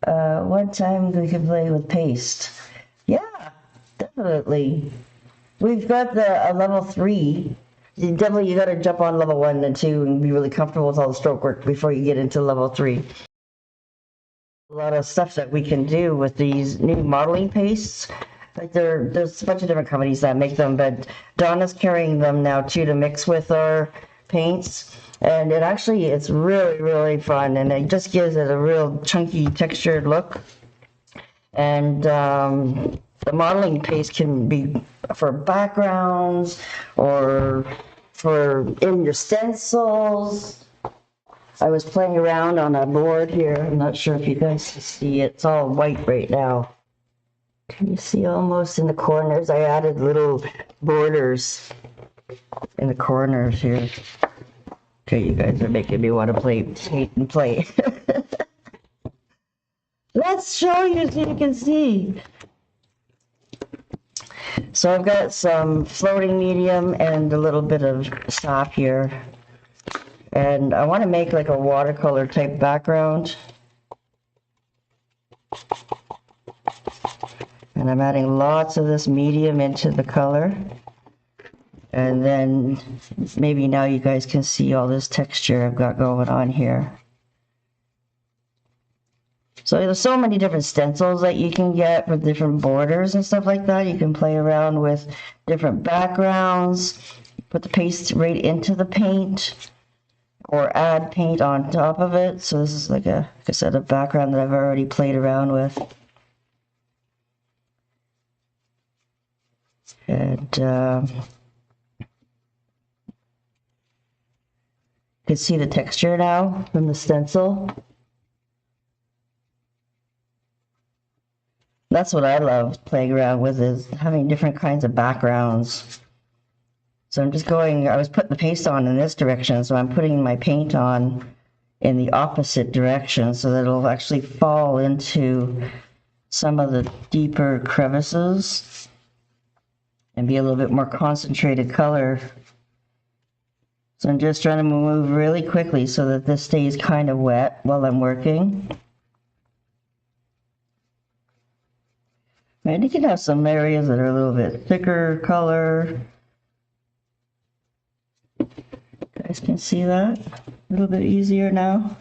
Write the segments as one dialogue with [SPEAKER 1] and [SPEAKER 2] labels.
[SPEAKER 1] One time we could play with paste. Yeah, definitely. We've got the level 3. You got to jump on level 1 and 2 and be really comfortable with all the stroke work before you get into level 3. A lot of stuff that we can do with these new modeling pastes. Like there's a bunch of different companies that make them, but Donna's carrying them now too to mix with our paints. And it's really, really fun, and it just gives it a real chunky textured look. And the modeling paste can be for backgrounds or for in your stencils. I was playing around on a board here. I'm not sure if you guys can see it. It's all white right now. Can you see almost in the corners? I added little borders in the corners here. Okay, you guys are making me want to paint and play. Let's show you so you can see. So I've got some floating medium and a little bit of sap here. And I want to make like a watercolor type background. And I'm adding lots of this medium into the color. And then maybe now you guys can see all this texture I've got going on here. So there's so many different stencils that you can get with different borders and stuff like that. You can play around with different backgrounds, put the paste right into the paint, or add paint on top of it. So this is like I said, a background that I've already played around with. And you can see the texture now from the stencil. That's what I love playing around with, is having different kinds of backgrounds. So I'm just going, I was putting the paste on in this direction, so I'm putting my paint on in the opposite direction so that it'll actually fall into some of the deeper crevices and be a little bit more concentrated color. So I'm just trying to move really quickly so that this stays kind of wet while I'm working. And you can have some areas that are a little bit thicker color. You guys can see that a little bit easier now.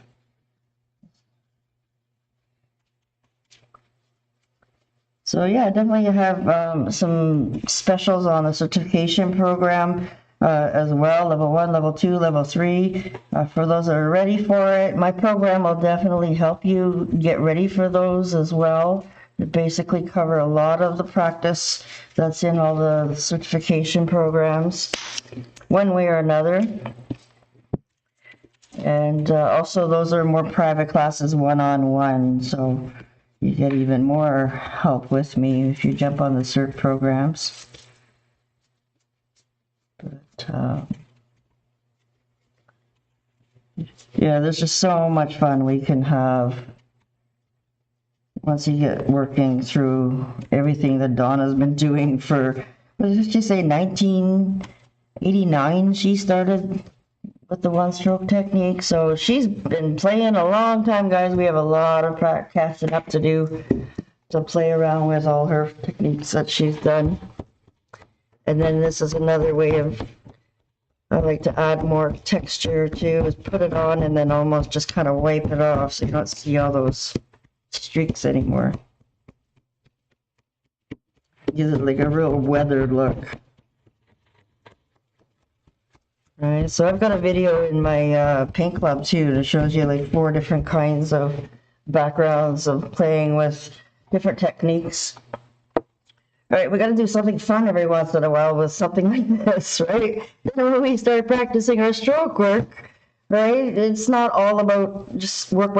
[SPEAKER 1] So yeah, definitely have some specials on the certification program as well, level 1, level 2, level 3. For those that are ready for it, my program will definitely help you get ready for those as well. It basically cover a lot of the practice that's in all the certification programs, one way or another. And also those are more private classes, one-on-one, so you get even more help with me if you jump on the cert programs. But yeah, there's just so much fun we can have once you get working through everything that Donna's been doing for, what did she say, 1989 she started with the one-stroke technique. So she's been playing a long time, guys. We have a lot of catching up to do to play around with all her techniques that she's done. And then this is another way of, I like to add more texture too, is put it on and then almost just kind of wipe it off so you don't see all those streaks anymore. Gives it like a real weathered look. Right, so I've got a video in my paint club too that shows you like 4 different kinds of backgrounds of playing with different techniques. All right, we got to do something fun every once in a while with something like this, right? When we start practicing our stroke work, right? It's not all about just work,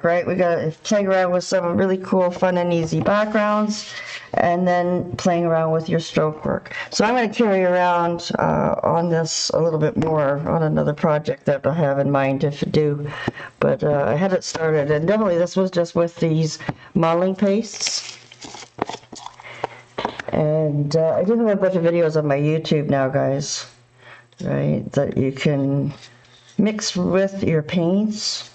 [SPEAKER 1] right? We got to play around with some really cool, fun and easy backgrounds, and then playing around with your stroke work. So I'm going to carry around on this a little bit more on another project that I have in mind to do. But I had it started, and definitely this was just with these modeling pastes. And I do have a bunch of videos on my YouTube now, guys, right, that you can mix with your paints.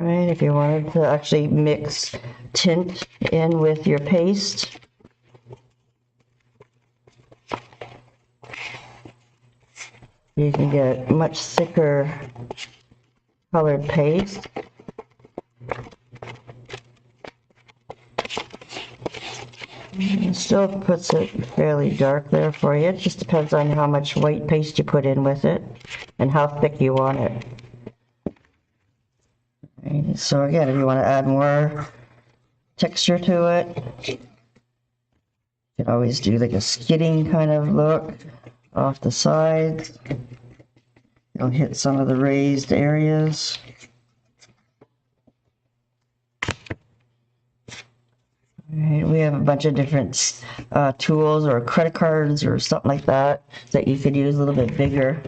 [SPEAKER 1] Right, if you wanted to actually mix tint in with your paste. You can get much thicker colored paste. It still puts it fairly dark there for you. It just depends on how much white paste you put in with it and how thick you want it. Right, so again, if you want to add more texture to it, you can always do like a skidding kind of look off the sides. It'll hit some of the raised areas. Right, we have a bunch of different tools or credit cards or something like that that you could use a little bit bigger.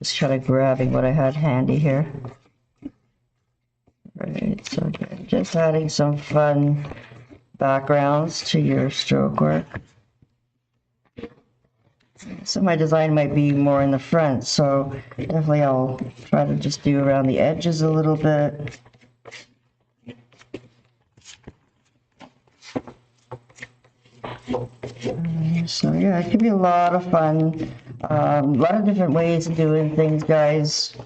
[SPEAKER 1] Just try to grabbing what I had handy here. Right, so just adding some fun backgrounds to your stroke work. So my design might be more in the front, so definitely I'll try to just do around the edges a little bit. So yeah, it can be a lot of fun. A lot of different ways of doing things, guys.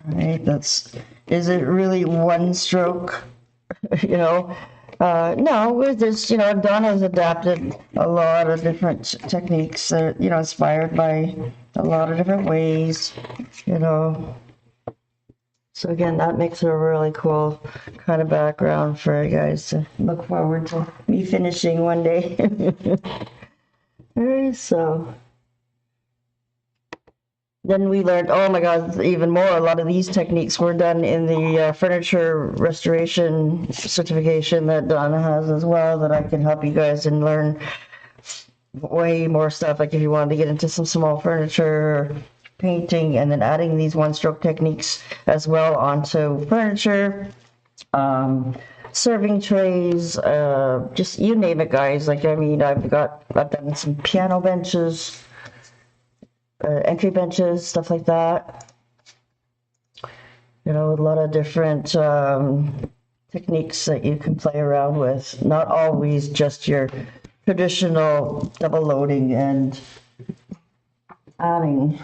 [SPEAKER 1] Right, is it really one stroke? You know, no, there's, Donna's adapted a lot of different techniques that, inspired by a lot of different ways, So again, that makes it a really cool kind of background for you guys to look forward to me finishing one day. Alright, so then we learned, oh my God, even more. A lot of these techniques were done in the furniture restoration certification that Donna has as well, that I can help you guys and learn way more stuff. Like if you wanted to get into some small furniture, painting, and then adding these one-stroke techniques as well onto furniture, serving trays, just you name it, guys. Like, I mean, I've done some piano benches, entry benches, stuff like that. A lot of different techniques that you can play around with. Not always just your traditional double loading and adding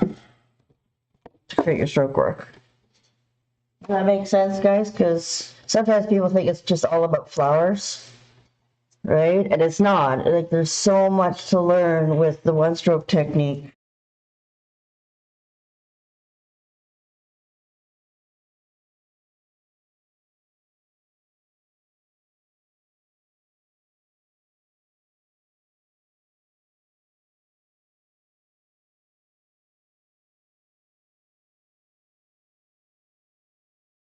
[SPEAKER 1] to create your stroke work. Does that make sense, guys? Because sometimes people think it's just all about flowers, right? And it's not. Like, there's so much to learn with the one-stroke technique.